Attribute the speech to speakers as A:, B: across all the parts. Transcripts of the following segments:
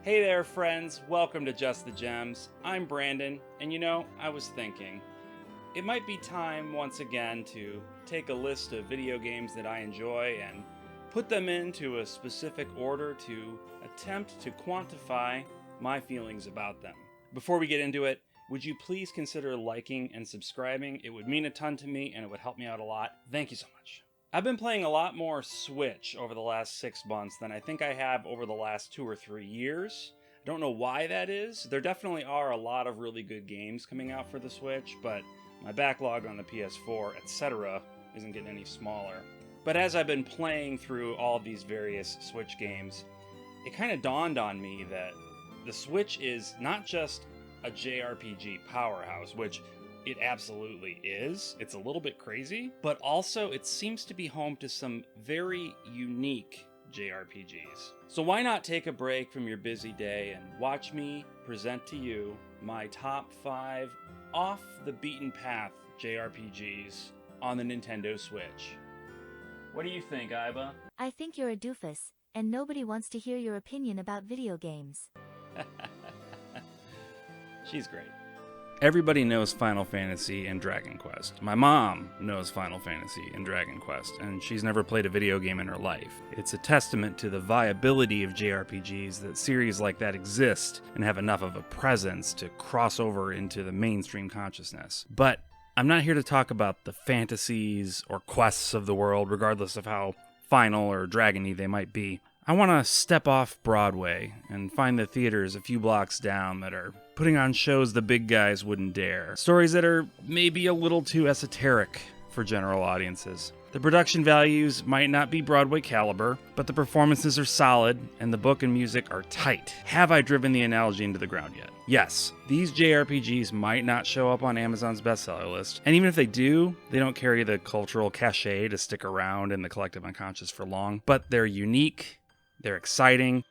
A: Hey there, friends. Welcome to Just the Gems. I'm Brandon, and I was thinking, it might be time once again to take a list of video games that I enjoy and put them into a specific order to attempt to quantify my feelings about them. Before we get into it, would you please consider liking and subscribing? It would mean a ton to me and it would help me out a lot. Thank you so much. I've been playing a lot more Switch over the last 6 months than I think I have over the last 2 or 3 years. I don't know why that is. There definitely are a lot of really good games coming out for the Switch, but my backlog on the PS4, etc., isn't getting any smaller. But as I've been playing through all of these various Switch games, it kind of dawned on me that the Switch is not just a JRPG powerhouse, which it absolutely is. It's a little bit crazy, but also it seems to be home to some very unique JRPGs. So why not take a break from your busy day and watch me present to you my top 5 off the beaten path JRPGs on the Nintendo Switch. What do you think, Iba?
B: I think you're a doofus, and nobody wants to hear your opinion about video games.
A: She's great. Everybody knows Final Fantasy and Dragon Quest. My mom knows Final Fantasy and Dragon Quest, and she's never played a video game in her life. It's a testament to the viability of JRPGs that series like that exist and have enough of a presence to cross over into the mainstream consciousness. But I'm not here to talk about the fantasies or quests of the world, regardless of how final or dragony they might be. I want to step off Broadway and find the theaters a few blocks down that are putting on shows the big guys wouldn't dare. Stories that are maybe a little too esoteric for general audiences. The production values might not be Broadway caliber, but the performances are solid and the book and music are tight. Have I driven the analogy into the ground yet? Yes, these JRPGs might not show up on Amazon's bestseller list, and even if they do, they don't carry the cultural cachet to stick around in the collective unconscious for long, but they're unique, they're exciting,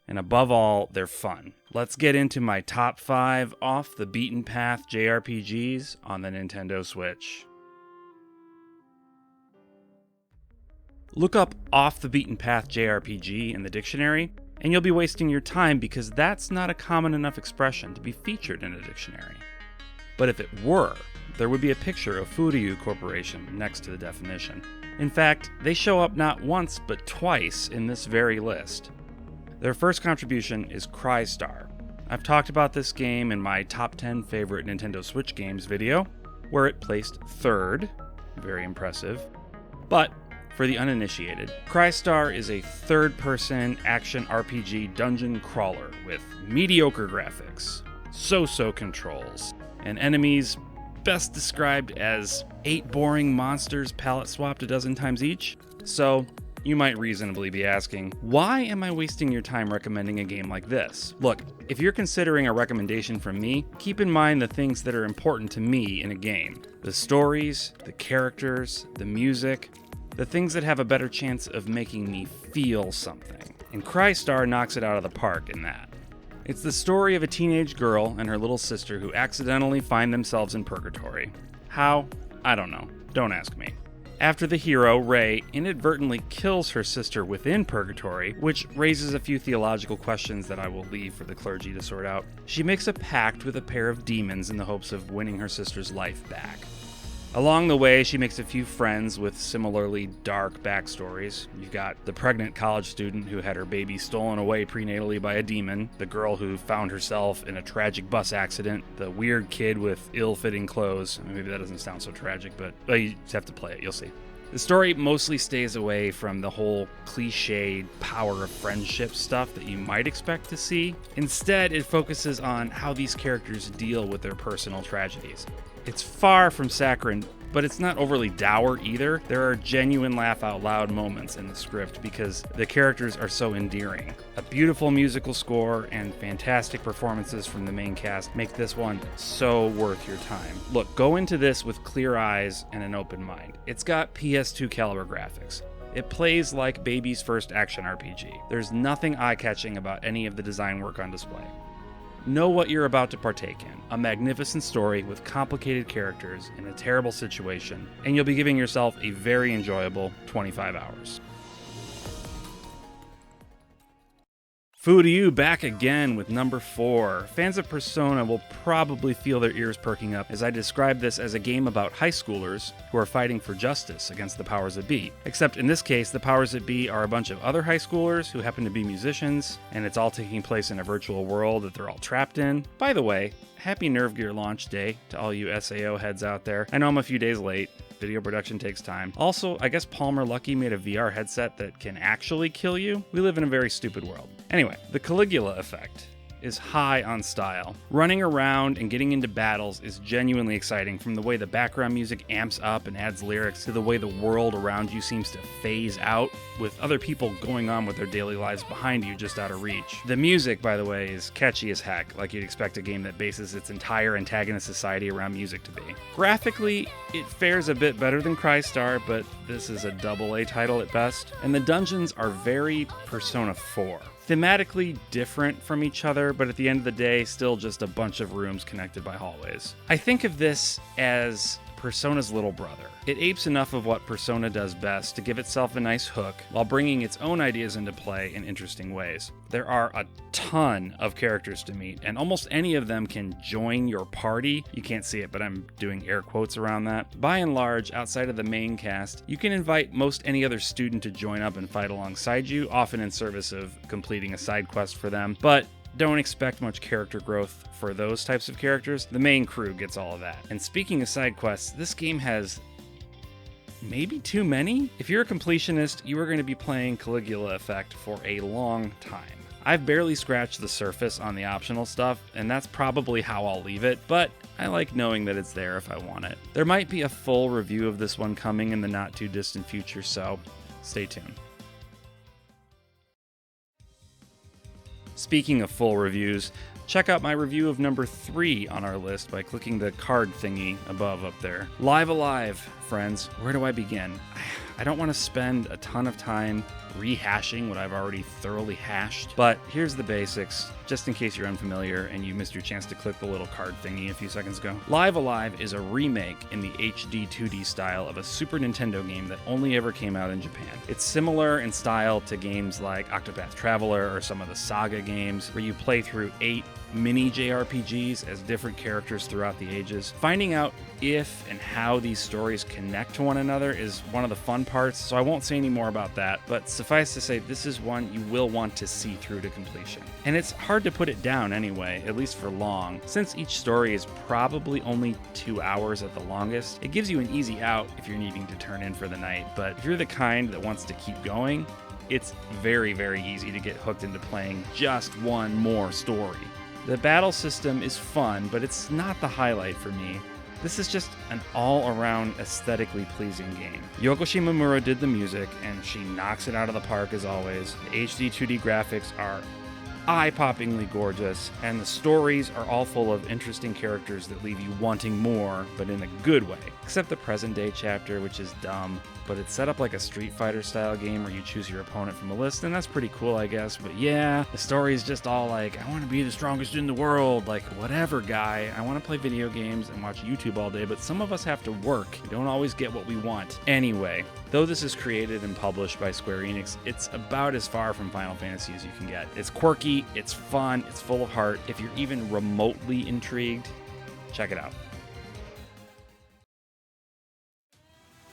A: and above all, they're fun. Let's get into my top 5 off the beaten path JRPGs on the Nintendo Switch. Look up Off the Beaten Path JRPG in the dictionary, and you'll be wasting your time because that's not a common enough expression to be featured in a dictionary. But if it were, there would be a picture of Furyu Corporation next to the definition. In fact, they show up not once but twice in this very list. Their first contribution is Crystar. I've talked about this game in my top 10 favorite Nintendo Switch games video, where it placed 3rd, very impressive. But for the uninitiated, Crystar is a third-person action RPG dungeon crawler with mediocre graphics, so-so controls, and enemies best described as 8 boring monsters palette swapped a dozen times each. So, you might reasonably be asking, why am I wasting your time recommending a game like this? Look, if you're considering a recommendation from me, keep in mind the things that are important to me in a game. The stories, the characters, the music, the things that have a better chance of making me feel something. And Crystar knocks it out of the park in that. It's the story of a teenage girl and her little sister who accidentally find themselves in purgatory. How? I don't know. Don't ask me. After the hero, Ray, inadvertently kills her sister within purgatory, which raises a few theological questions that I will leave for the clergy to sort out, she makes a pact with a pair of demons in the hopes of winning her sister's life back. Along the way, she makes a few friends with similarly dark backstories. You've got the pregnant college student who had her baby stolen away prenatally by a demon, the girl who found herself in a tragic bus accident, the weird kid with ill-fitting clothes. Maybe that doesn't sound so tragic, but you just have to play it, you'll see. The story mostly stays away from the whole cliched power of friendship stuff that you might expect to see. Instead, it focuses on how these characters deal with their personal tragedies. It's far from saccharine, but it's not overly dour either. There are genuine laugh-out-loud moments in the script because the characters are so endearing. A beautiful musical score and fantastic performances from the main cast make this one so worth your time. Look, go into this with clear eyes and an open mind. It's got PS2 caliber graphics. It plays like baby's first action RPG. There's nothing eye-catching about any of the design work on display. Know what you're about to partake in. A magnificent story with complicated characters in a terrible situation, and you'll be giving yourself a very enjoyable 25 hours. Foo to you, back again with number 4. Fans of Persona will probably feel their ears perking up as I describe this as a game about high schoolers who are fighting for justice against the powers that be. Except in this case, the powers that be are a bunch of other high schoolers who happen to be musicians, and it's all taking place in a virtual world that they're all trapped in. By the way, happy Nerve Gear launch day to all you SAO heads out there. I know I'm a few days late. Video production takes time. Also, I guess Palmer Luckey made a VR headset that can actually kill you. We live in a very stupid world. Anyway, the Caligula Effect is high on style. Running around and getting into battles is genuinely exciting, from the way the background music amps up and adds lyrics to the way the world around you seems to phase out with other people going on with their daily lives behind you just out of reach. The music, by the way, is catchy as heck, like you'd expect a game that bases its entire antagonist society around music to be. Graphically, it fares a bit better than Crystar, but this is a AA title at best, and the dungeons are very Persona 4. Thematically different from each other, but at the end of the day, still just a bunch of rooms connected by hallways. I think of this as Persona's little brother. It apes enough of what Persona does best to give itself a nice hook while bringing its own ideas into play in interesting ways. There are a ton of characters to meet, and almost any of them can join your party. You can't see it, but I'm doing air quotes around that. By and large, outside of the main cast, you can invite most any other student to join up and fight alongside you, often in service of completing a side quest for them, but don't expect much character growth for those types of characters. The main crew gets all of that. And speaking of side quests, this game has maybe too many? If you're a completionist, you are going to be playing Caligula Effect for a long time. I've barely scratched the surface on the optional stuff, and that's probably how I'll leave it, but I like knowing that it's there if I want it. There might be a full review of this one coming in the not too distant future, so stay tuned. Speaking of full reviews, check out my review of number 3 on our list by clicking the card thingy above up there. Live Alive, friends. Where do I begin? I don't want to spend a ton of time rehashing what I've already thoroughly hashed, but here's the basics, just in case you're unfamiliar and you missed your chance to click the little card thingy a few seconds ago. Live Alive is a remake in the HD 2D style of a Super Nintendo game that only ever came out in Japan. It's similar in style to games like Octopath Traveler or some of the Saga games, where you play through 8 mini JRPGs as different characters throughout the ages. Finding out if and how these stories connect to one another is one of the fun parts, so I won't say any more about that, but suffice to say, this is one you will want to see through to completion. And it's hard to put it down anyway, at least for long. Since each story is probably only 2 hours at the longest, it gives you an easy out if you're needing to turn in for the night, but if you're the kind that wants to keep going, it's very, very easy to get hooked into playing just one more story. The battle system is fun, but it's not the highlight for me. This is just an all-around aesthetically pleasing game. Yoko Shimomura did the music, and she knocks it out of the park as always. The HD 2D graphics are eye-poppingly gorgeous, and the stories are all full of interesting characters that leave you wanting more, but in a good way. Except the present-day chapter, which is dumb, but it's set up like a Street Fighter style game where you choose your opponent from a list, and that's pretty cool, I guess. But yeah, the story is just all like, I want to be the strongest in the world, like whatever, guy. I want to play video games and watch YouTube all day, but some of us have to work. We don't always get what we want. Anyway, though this is created and published by Square Enix, it's about as far from Final Fantasy as you can get. It's quirky, it's fun, it's full of heart. If you're even remotely intrigued, check it out.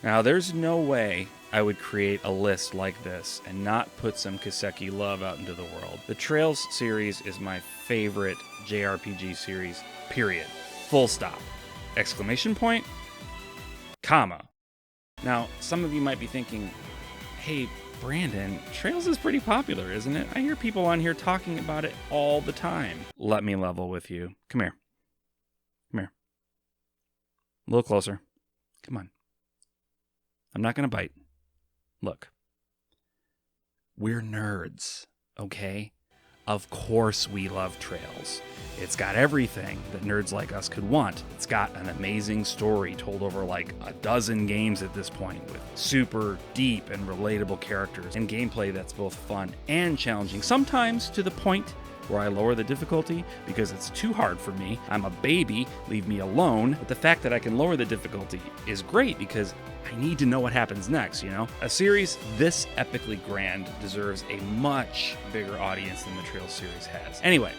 A: Now, there's no way I would create a list like this and not put some Kiseki love out into the world. The Trails series is my favorite JRPG series, period. Full stop. Exclamation point, comma. Now, some of you might be thinking, hey, Brandon, Trails is pretty popular, isn't it? I hear people on here talking about it all the time. Let me level with you. Come here. Come here. A little closer. Come on. I'm not going to bite. Look. We're nerds, okay? Of course we love Trails. It's got everything that nerds like us could want. It's got an amazing story told over like a dozen games at this point, with super deep and relatable characters and gameplay that's both fun and challenging, sometimes to the point where I lower the difficulty because it's too hard for me. I'm a baby, leave me alone. But the fact that I can lower the difficulty is great because I need to know what happens next, you know? A series this epically grand deserves a much bigger audience than the Trails series has. Anyway,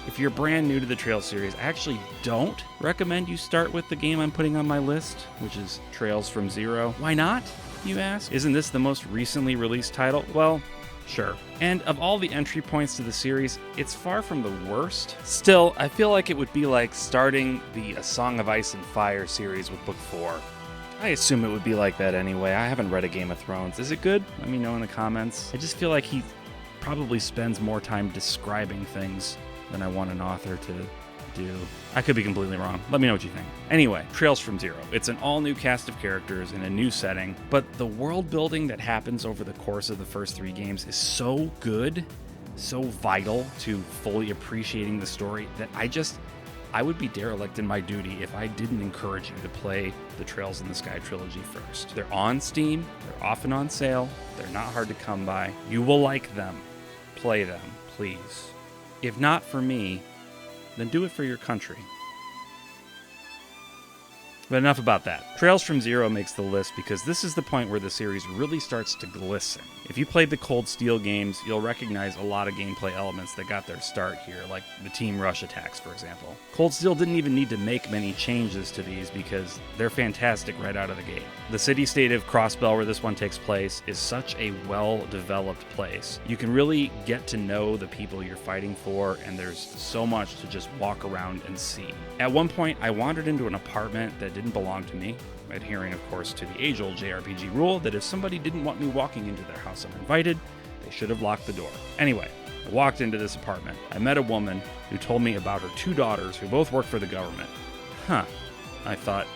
A: if you're brand new to the Trails series, I actually don't recommend you start with the game I'm putting on my list, which is Trails from Zero. Why not, you ask? Isn't this the most recently released title? Well, sure. And of all the entry points to the series, it's far from the worst. Still, I feel like it would be like starting the A Song of Ice and Fire series with Book 4. I assume it would be like that anyway. I haven't read a Game of Thrones. Is it good? Let me know in the comments. I just feel like he probably spends more time describing things than I want an author to do. I could be completely wrong. Let me know what you think. Anyway, Trails from Zero. It's an all-new cast of characters in a new setting, but the world building that happens over the course of the first 3 games is so good, so vital to fully appreciating the story that I would be derelict in my duty if I didn't encourage you to play the Trails in the Sky trilogy first. They're on Steam, they're often on sale, they're not hard to come by. You will like them. Play them, please. If not for me, then do it for your country. But enough about that. Trails from Zero makes the list because this is the point where the series really starts to glisten. If you played the Cold Steel games, you'll recognize a lot of gameplay elements that got their start here, like the Team Rush attacks, for example. Cold Steel didn't even need to make many changes to these because they're fantastic right out of the gate. The city-state of Crossbell, where this one takes place, is such a well-developed place. You can really get to know the people you're fighting for, and there's so much to just walk around and see. At one point, I wandered into an apartment that didn't belong to me, adhering, of course, to the age-old JRPG rule that if somebody didn't want me walking into their house uninvited, they should have locked the door. Anyway, I walked into this apartment. I met a woman who told me about her 2 daughters who both work for the government. Huh. I thought,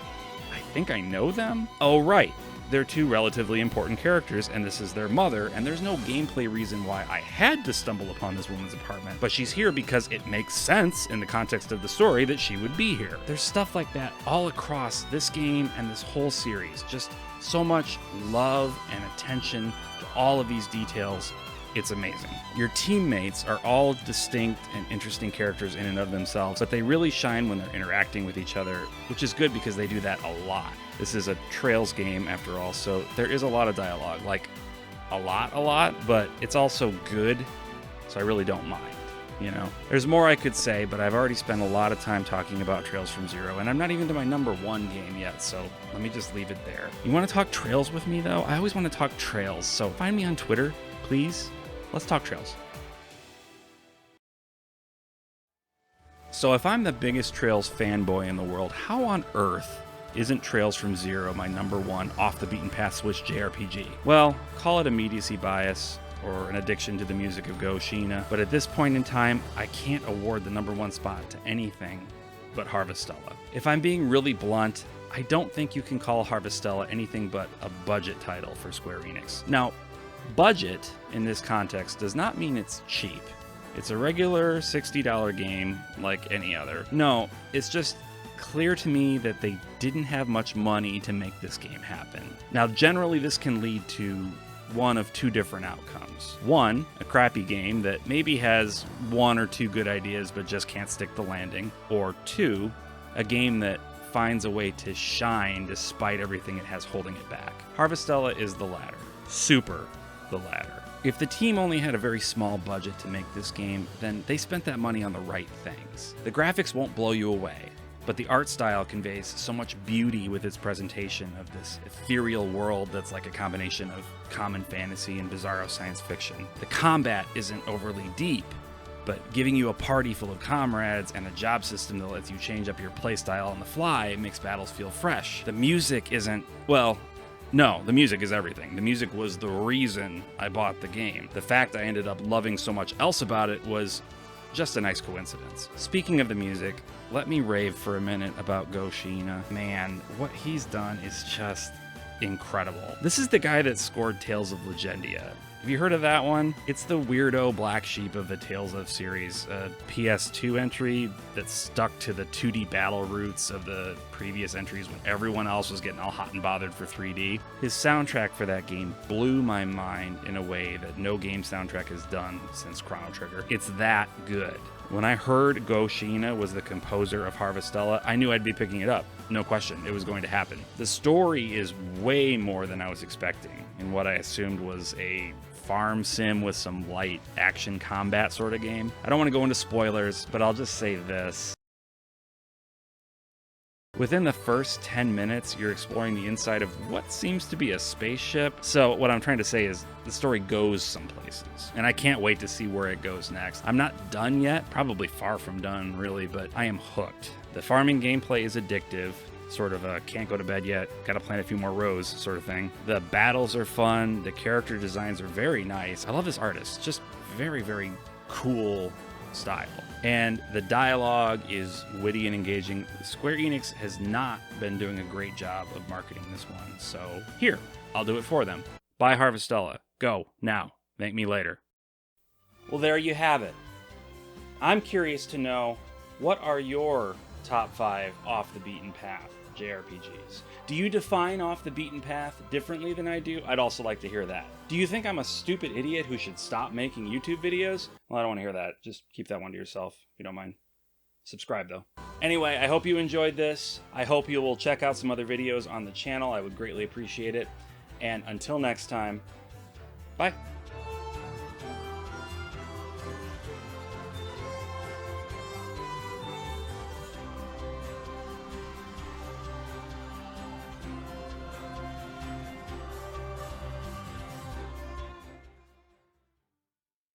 A: I think I know them? Oh, right. They're 2 relatively important characters, and this is their mother, and there's no gameplay reason why I had to stumble upon this woman's apartment, but she's here because it makes sense in the context of the story that she would be here. There's stuff like that all across this game and this whole series. Just so much love and attention to all of these details. It's amazing. Your teammates are all distinct and interesting characters in and of themselves, but they really shine when they're interacting with each other, which is good because they do that a lot. This is a Trails game after all, so there is a lot of dialogue, like a lot, but it's also good, so I really don't mind, you know? There's more I could say, but I've already spent a lot of time talking about Trails from Zero, and I'm not even to my number 1 game yet, so let me just leave it there. You want to talk Trails with me, though? I always want to talk Trails, so find me on Twitter, please. Let's talk Trails. So if I'm the biggest Trails fanboy in the world, how on earth isn't Trails from Zero my number 1 off-the-beaten-path Swiss JRPG? Well, call it immediacy bias or an addiction to the music of Go Sheena, but at this point in time, I can't award the number 1 spot to anything but Harvestella. If I'm being really blunt, I don't think you can call Harvestella anything but a budget title for Square Enix. Now, budget in this context does not mean it's cheap. It's a regular $60 game like any other. No, it's just clear to me that they didn't have much money to make this game happen. Now, generally this can lead to one of 2 different outcomes. 1, a crappy game that maybe has 1 or 2 good ideas but just can't stick the landing. Or 2, a game that finds a way to shine despite everything it has holding it back. Harvestella is the latter. Super the latter. If the team only had a very small budget to make this game, then they spent that money on the right things. The graphics won't blow you away, but the art style conveys so much beauty with its presentation of this ethereal world that's like a combination of common fantasy and bizarro science fiction. The combat isn't overly deep, but giving you a party full of comrades and a job system that lets you change up your playstyle on the fly makes battles feel fresh. The music isn't, well, no, the music is everything. The music was the reason I bought the game. The fact I ended up loving so much else about it was just a nice coincidence. Speaking of the music, let me rave for a minute about Go Sheena. Man, what he's done is just incredible. This is the guy that scored Tales of Legendia. Have you heard of that one? It's the weirdo black sheep of the Tales of series, a PS2 entry that's stuck to the 2D battle roots of the previous entries when everyone else was getting all hot and bothered for 3D. His soundtrack for that game blew my mind in a way that no game soundtrack has done since Chrono Trigger. It's that good. When I heard Go Shiina was the composer of Harvestella, I knew I'd be picking it up. No question, it was going to happen. The story is way more than I was expecting in what I assumed was a farm sim with some light action combat sort of game. I don't want to go into spoilers, but I'll just say this. Within the first 10 minutes, you're exploring the inside of what seems to be a spaceship. So what I'm trying to say is the story goes some places, and I can't wait to see where it goes next. I'm not done yet, probably far from done, really, but I am hooked. The farming gameplay is addictive, sort of a can't go to bed yet, gotta plant a few more rows sort of thing. The battles are fun, the character designs are very nice. I love this artist, just very, very cool style. And the dialogue is witty and engaging. Square Enix has not been doing a great job of marketing this one, so here, I'll do it for them. Buy Harvestella. Go, now. Thank me later. Well, there you have it. I'm curious to know, what are your top 5 off the beaten path JRPGs? Do you define off the beaten path differently than I do? I'd also like to hear that. Do you think I'm a stupid idiot who should stop making YouTube videos? Well, I don't want to hear that. Just keep that one to yourself, if you don't mind. Subscribe, though. Anyway, I hope you enjoyed this. I hope you will check out some other videos on the channel. I would greatly appreciate it. And until next time, bye.